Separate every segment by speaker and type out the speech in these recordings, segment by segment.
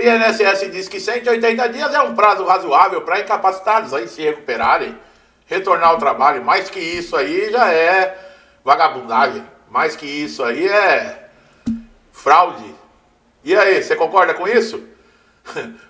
Speaker 1: INSS diz que 180 dias é um prazo razoável para incapacitados aí se recuperarem, retornar ao trabalho. Mais que isso aí já é vagabundagem. Mais que isso aí é fraude. E aí, você concorda com isso?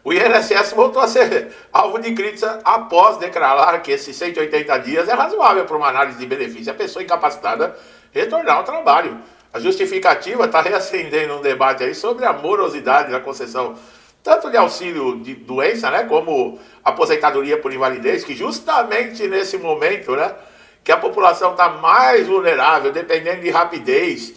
Speaker 1: O INSS voltou a ser alvo de crítica após declarar que esses 180 dias é razoável para uma análise de benefício a pessoa incapacitada retornar ao trabalho. A justificativa está reacendendo um debate aí sobre a morosidade da concessão tanto de auxílio de doença, né, como aposentadoria por invalidez, que justamente nesse momento, né, que a população está mais vulnerável, dependendo de rapidez,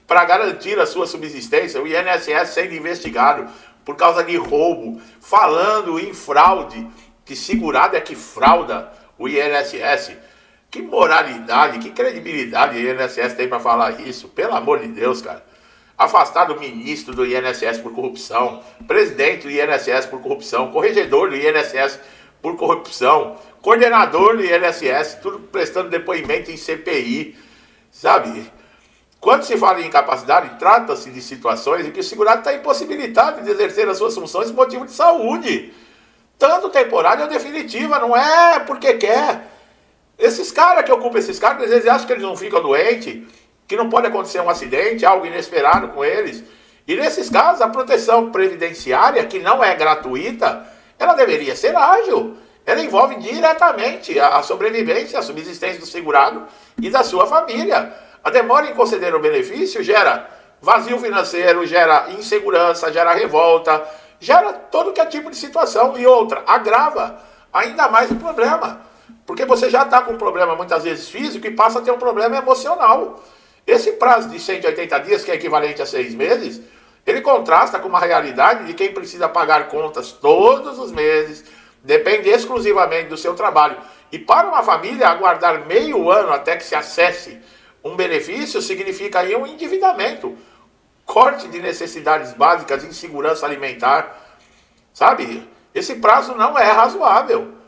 Speaker 1: para garantir a sua subsistência, o INSS sendo investigado por causa de roubo, falando em fraude, que segurado é que frauda o INSS. Que moralidade, que credibilidade o INSS tem para falar isso? Pelo amor de Deus, cara. Afastado o ministro do INSS por corrupção, presidente do INSS por corrupção, corregedor do INSS por corrupção, coordenador do INSS, tudo prestando depoimento em CPI, sabe? Quando se fala em incapacidade, trata-se de situações em que o segurado está impossibilitado de exercer as suas funções por motivo de saúde, tanto temporária ou definitiva, não é porque quer. Esses caras que ocupam esses cargos, às vezes acham que eles não ficam doentes, que não pode acontecer um acidente, algo inesperado com eles. E nesses casos, a proteção previdenciária, que não é gratuita, ela deveria ser ágil. Ela envolve diretamente a sobrevivência, a subsistência do segurado e da sua família. A demora em conceder o benefício gera vazio financeiro, gera insegurança, gera revolta, gera todo que é tipo de situação. E outra, agrava ainda mais o problema. Porque você já está com um problema muitas vezes físico e passa a ter um problema emocional. Esse prazo de 180 dias, que é equivalente a 6 meses, ele contrasta com uma realidade de quem precisa pagar contas todos os meses, depende exclusivamente do seu trabalho. E para uma família, aguardar meio ano até que se acesse um benefício significa aí um endividamento, corte de necessidades básicas, insegurança alimentar, sabe? Esse prazo não é razoável.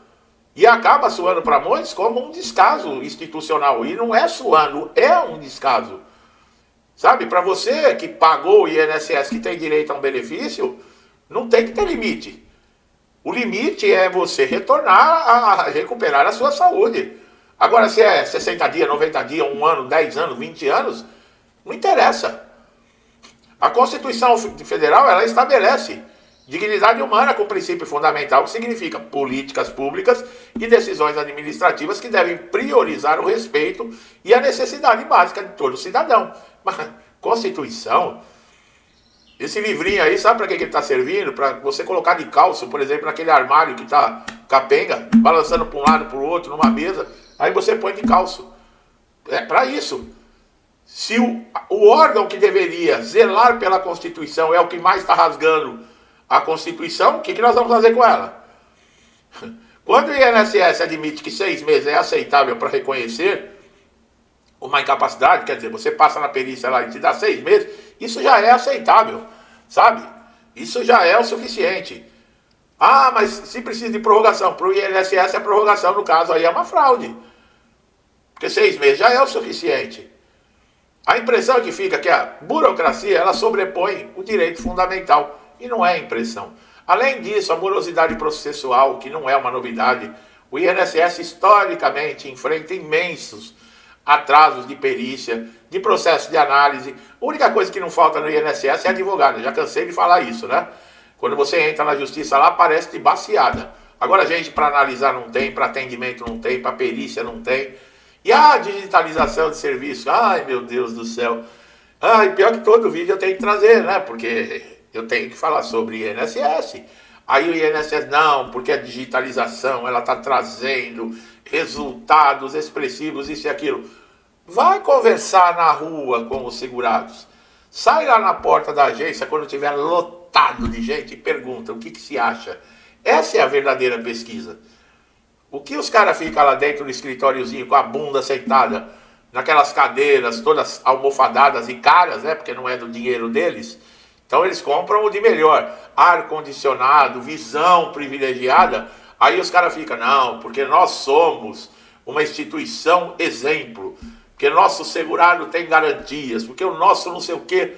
Speaker 1: E acaba soando para muitos como um descaso institucional. E não é soando, é um descaso. Sabe, para você que pagou o INSS, que tem direito a um benefício, não tem que ter limite. O limite é você retornar a recuperar a sua saúde. Agora, se é 60 dias, 90 dias, 1 ano, 10 anos, 20 anos, não interessa. A Constituição Federal, ela estabelece dignidade humana com princípio fundamental, que significa políticas públicas e decisões administrativas que devem priorizar o respeito e a necessidade básica de todo cidadão. Mas Constituição, esse livrinho aí, sabe para que ele está servindo? Para você colocar de calço, por exemplo, naquele armário que está capenga, balançando para um lado para o outro, numa mesa, aí você põe de calço. É para isso. Se o órgão que deveria zelar pela Constituição é o que mais está rasgando a Constituição, o que nós vamos fazer com ela? Quando o INSS admite que 6 meses é aceitável para reconhecer uma incapacidade, quer dizer, você passa na perícia lá e te dá 6 meses, isso já é aceitável, sabe? Isso já é o suficiente. Ah, mas se precisa de prorrogação, para o INSS a prorrogação, no caso, aí é uma fraude. Porque 6 meses já é o suficiente. A impressão que fica é que a burocracia, ela sobrepõe o direito fundamental. E não é impressão. Além disso, a morosidade processual, que não é uma novidade, o INSS historicamente enfrenta imensos atrasos de perícia, de processo de análise. A única coisa que não falta no INSS é advogado. Eu já cansei de falar isso, né? Quando você entra na justiça lá, parece de baciada. Agora, gente, para analisar não tem, para atendimento não tem, para perícia não tem. E a digitalização de serviço? Ai, meu Deus do céu. Ai, pior que todo vídeo eu tenho que trazer, né? Porque eu tenho que falar sobre INSS. Aí o INSS, não, porque a digitalização, ela está trazendo resultados expressivos, isso e aquilo. Vai conversar na rua com os segurados. Sai lá na porta da agência, quando tiver lotado de gente, e pergunta o que se acha. Essa é a verdadeira pesquisa. O que os caras ficam lá dentro do escritóriozinho, com a bunda sentada, naquelas cadeiras todas almofadadas e caras, né, porque não é do dinheiro deles. Então eles compram o de melhor, ar-condicionado, visão privilegiada. Aí os caras ficam, não, porque nós somos uma instituição exemplo, porque nosso segurado tem garantias, porque o nosso não sei o quê.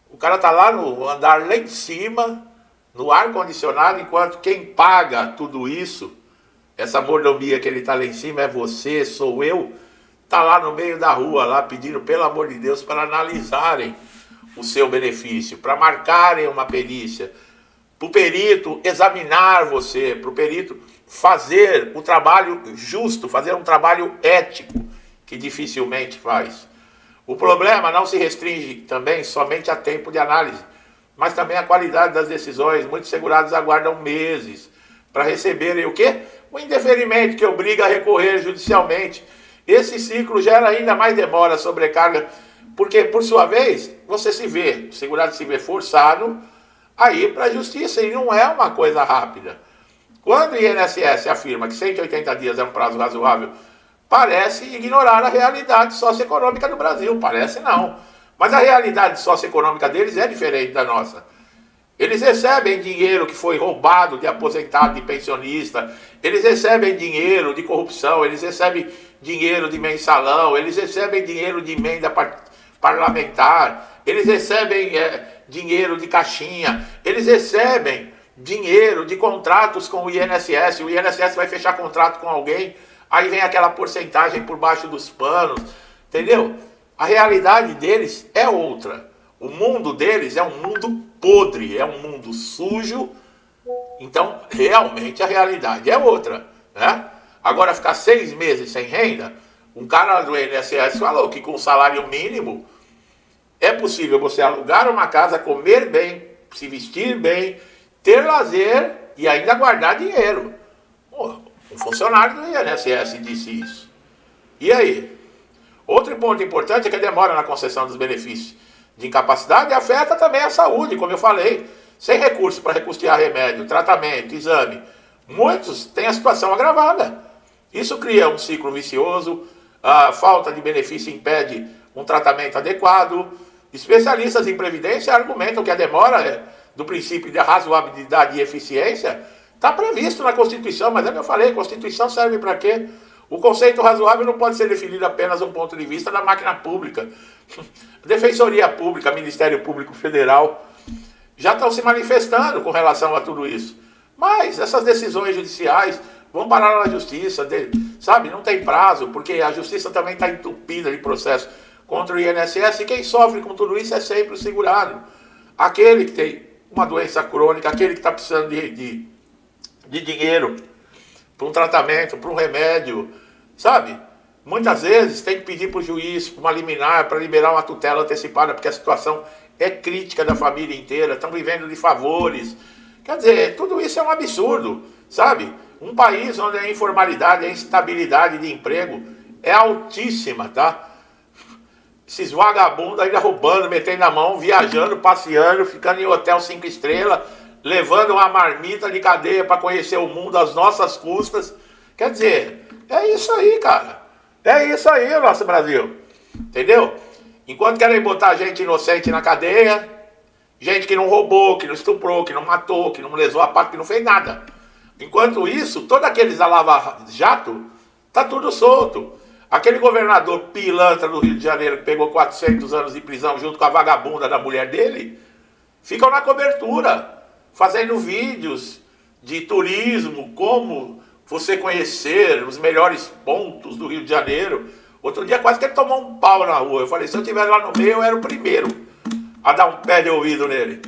Speaker 1: O cara tá lá no andar lá em cima, no ar-condicionado, enquanto quem paga tudo isso, essa mordomia que ele está lá em cima é você, sou eu, está lá no meio da rua, lá pedindo, pelo amor de Deus, para analisarem o seu benefício, para marcarem uma perícia, para o perito examinar você, para o perito fazer o trabalho justo, fazer um trabalho ético, que dificilmente faz. O problema não se restringe também somente a tempo de análise, mas também a qualidade das decisões. Muitos segurados aguardam meses para receberem o quê? O indeferimento que obriga a recorrer judicialmente. Esse ciclo gera ainda mais demora, sobrecarga, porque, por sua vez, você se vê, o segurado se vê forçado a ir para a justiça, e não é uma coisa rápida. Quando o INSS afirma que 180 dias é um prazo razoável, parece ignorar a realidade socioeconômica do Brasil. Parece não. Mas a realidade socioeconômica deles é diferente da nossa. Eles recebem dinheiro que foi roubado de aposentado, de pensionista. Eles recebem dinheiro de corrupção. Eles recebem dinheiro de mensalão. Eles recebem dinheiro de emenda parlamentar. Eles recebem dinheiro de caixinha. Eles recebem dinheiro de contratos com o INSS. O INSS vai fechar contrato com alguém, aí vem aquela porcentagem por baixo dos panos, entendeu? A realidade deles é outra. O mundo deles é um mundo podre, é um mundo sujo. Então, realmente, a realidade é outra, né? Agora, ficar 6 meses sem renda, um cara do INSS falou que com salário mínimo é possível você alugar uma casa, comer bem, se vestir bem, ter lazer e ainda guardar dinheiro. Pô, um funcionário do INSS disse isso. E aí? Outro ponto importante é que a demora na concessão dos benefícios de incapacidade afeta também a saúde, como eu falei. Sem recurso para recustear remédio, tratamento, exame, muitos têm a situação agravada. Isso cria um ciclo vicioso, a falta de benefício impede um tratamento adequado. Especialistas em previdência argumentam que a demora do princípio de razoabilidade e eficiência está previsto na Constituição, mas é o que eu falei, a Constituição serve para quê? O conceito razoável não pode ser definido apenas do ponto de vista da máquina pública. Defensoria Pública, Ministério Público Federal, já estão se manifestando com relação a tudo isso. Mas essas decisões judiciais vão parar na justiça, sabe? Não tem prazo, porque a justiça também está entupida de processo contra o INSS, e quem sofre com tudo isso é sempre o segurado. Aquele que tem uma doença crônica, aquele que está precisando de dinheiro para um tratamento, para um remédio, sabe? Muitas vezes tem que pedir para o juiz uma liminar para liberar uma tutela antecipada, porque a situação é crítica da família inteira, estão vivendo de favores. Quer dizer, tudo isso é um absurdo, sabe? Um país onde a informalidade, a instabilidade de emprego é altíssima, tá? Esses vagabundos ainda roubando, metendo a mão, viajando, passeando, ficando em hotel 5 estrelas, levando uma marmita de cadeia para conhecer o mundo às nossas custas. Quer dizer, é isso aí, cara. É isso aí o nosso Brasil. Entendeu? Enquanto querem botar gente inocente na cadeia, gente que não roubou, que não estuprou, que não matou, que não lesou a pátria, que não fez nada. Enquanto isso, todos aqueles da Lava Jato, tá tudo solto. Aquele governador pilantra do Rio de Janeiro que pegou 400 anos de prisão junto com a vagabunda da mulher dele, ficam na cobertura, fazendo vídeos de turismo, como você conhecer os melhores pontos do Rio de Janeiro. Outro dia quase que ele tomou um pau na rua. Eu falei, se eu estivesse lá no meio, eu era o primeiro a dar um pé de ouvido nele.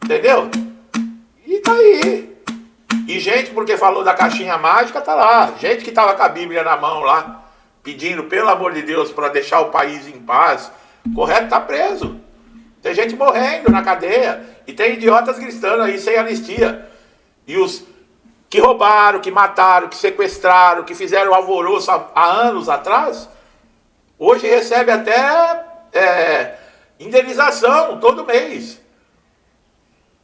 Speaker 1: Entendeu? E tá aí. E gente, porque falou da caixinha mágica, tá lá. Gente que tava com a Bíblia na mão lá, pedindo, pelo amor de Deus, para deixar o país em paz, correto, tá preso. Tem gente morrendo na cadeia. E tem idiotas gritando aí sem anistia. E os que roubaram, que mataram, que sequestraram, que fizeram alvoroço há anos atrás, hoje recebe até indenização todo mês.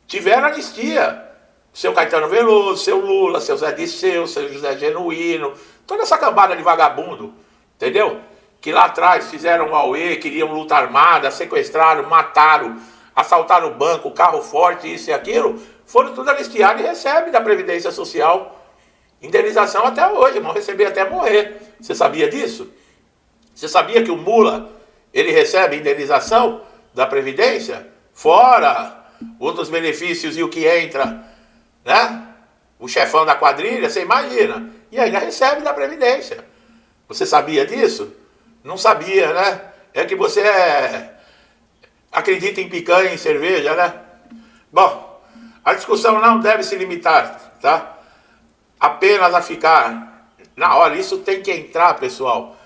Speaker 1: Tiveram anistia. Seu Caetano Veloso, seu Lula, seu Zé Disseu, seu José Genuíno, toda essa cambada de vagabundo, entendeu? Que lá atrás fizeram um auê, queriam luta armada, sequestraram, mataram, assaltaram o banco, carro forte, isso e aquilo, foram tudo anistiados e recebem da Previdência Social indenização até hoje, vão receber até morrer. Você sabia disso? Você sabia que o mula, ele recebe indenização da Previdência? Fora outros benefícios e o que entra né? O chefão da quadrilha, você imagina. E ainda recebe da Previdência. Você sabia disso? Não sabia, né? É que você acredita em picanha, em cerveja, né? Bom, a discussão não deve se limitar, tá? Apenas a ficar na hora. Isso tem que entrar, pessoal.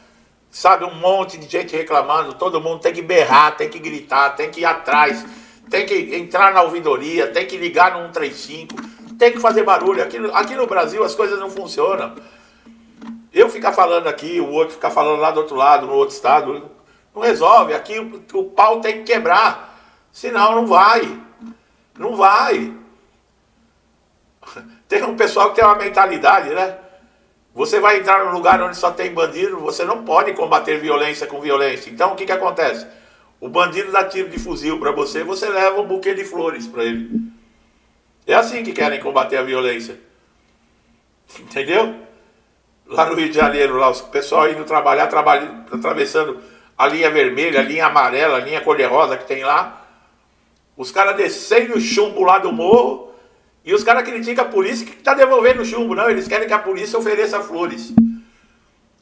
Speaker 1: Sabe, um monte de gente reclamando, todo mundo tem que berrar, tem que gritar, tem que ir atrás, tem que entrar na ouvidoria, tem que ligar no 135, tem que fazer barulho. Aqui no Brasil as coisas não funcionam. Eu ficar falando aqui, o outro ficar falando lá do outro lado, no outro estado, não resolve. Aqui o pau tem que quebrar, senão não vai. Não vai. Tem um pessoal que tem uma mentalidade, né? Você vai entrar num lugar onde só tem bandido, você não pode combater violência com violência. Então o que acontece? O bandido dá tiro de fuzil para você, você leva um buquê de flores para ele. É assim que querem combater a violência. Entendeu? Lá no Rio de Janeiro, lá, o pessoal indo trabalhar, atravessando a linha vermelha, a linha amarela, a linha cor-de-rosa que tem lá. Os caras descendo o chumbo lá do morro. E os caras criticam a polícia que está devolvendo o chumbo. Não, eles querem que a polícia ofereça flores.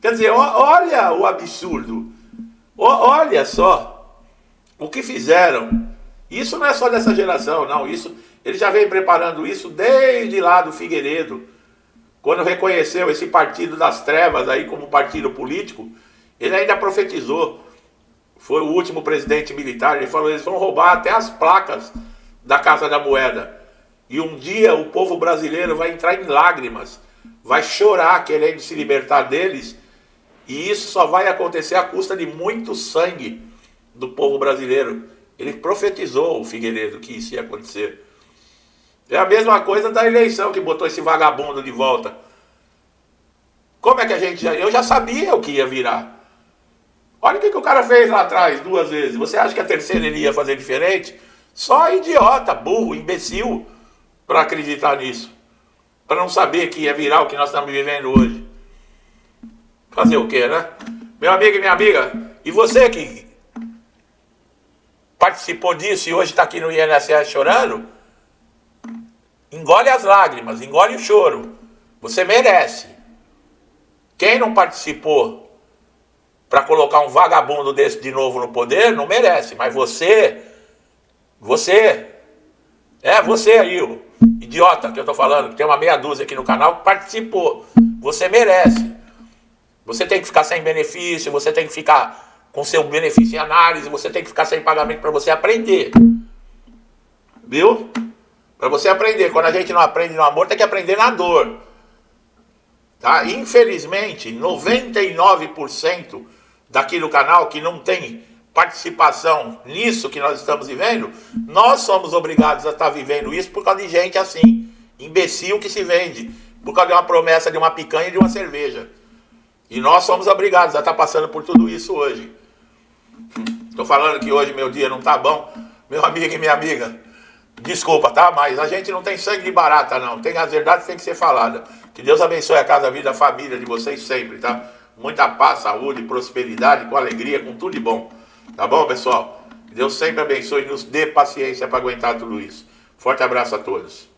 Speaker 1: Quer dizer, olha o absurdo. Olha só o que fizeram. Isso não é só dessa geração, não. Isso, ele já vem preparando isso desde lá do Figueiredo. Quando reconheceu esse partido das trevas aí como partido político, ele ainda profetizou. Foi o último presidente militar. Ele falou, eles vão roubar até as placas da Casa da Moeda. E um dia o povo brasileiro vai entrar em lágrimas, vai chorar querendo se libertar deles, e isso só vai acontecer à custa de muito sangue do povo brasileiro. Ele profetizou, o Figueiredo, que isso ia acontecer. É a mesma coisa da eleição que botou esse vagabundo de volta. Como é que a gente eu já sabia o que ia virar. Olha o que o cara fez lá atrás, 2 vezes. Você acha que a terceira ele ia fazer diferente? Só idiota, burro, imbecil, para acreditar nisso, para não saber que ia virar o que nós estamos vivendo hoje. Fazer o quê, né? Meu amigo e minha amiga, e você que participou disso e hoje está aqui no INSS chorando, engole as lágrimas, engole o choro. Você merece. Quem não participou para colocar um vagabundo desse de novo no poder, não merece. Mas você aí, o idiota que eu tô falando, que tem uma meia dúzia aqui no canal, que participou. Você merece. Você tem que ficar sem benefício, você tem que ficar com seu benefício em análise, você tem que ficar sem pagamento para você aprender. Viu? Para você aprender. Quando a gente não aprende no amor, tem que aprender na dor. Tá? Infelizmente, 99% daqui do canal que não tem participação nisso que nós estamos vivendo, nós somos obrigados a estar vivendo isso por causa de gente assim, imbecil que se vende, por causa de uma promessa de uma picanha e de uma cerveja. E nós somos obrigados a estar passando por tudo isso hoje. Estou falando que hoje meu dia não está bom, meu amigo e minha amiga, desculpa, tá? Mas a gente não tem sangue de barata, não. Tem as verdades que tem que ser falada. Que Deus abençoe a casa, a vida, a família de vocês sempre, tá? Muita paz, saúde, prosperidade, com alegria, com tudo de bom. Tá bom, pessoal? Deus sempre abençoe e nos dê paciência para aguentar tudo isso. Forte abraço a todos.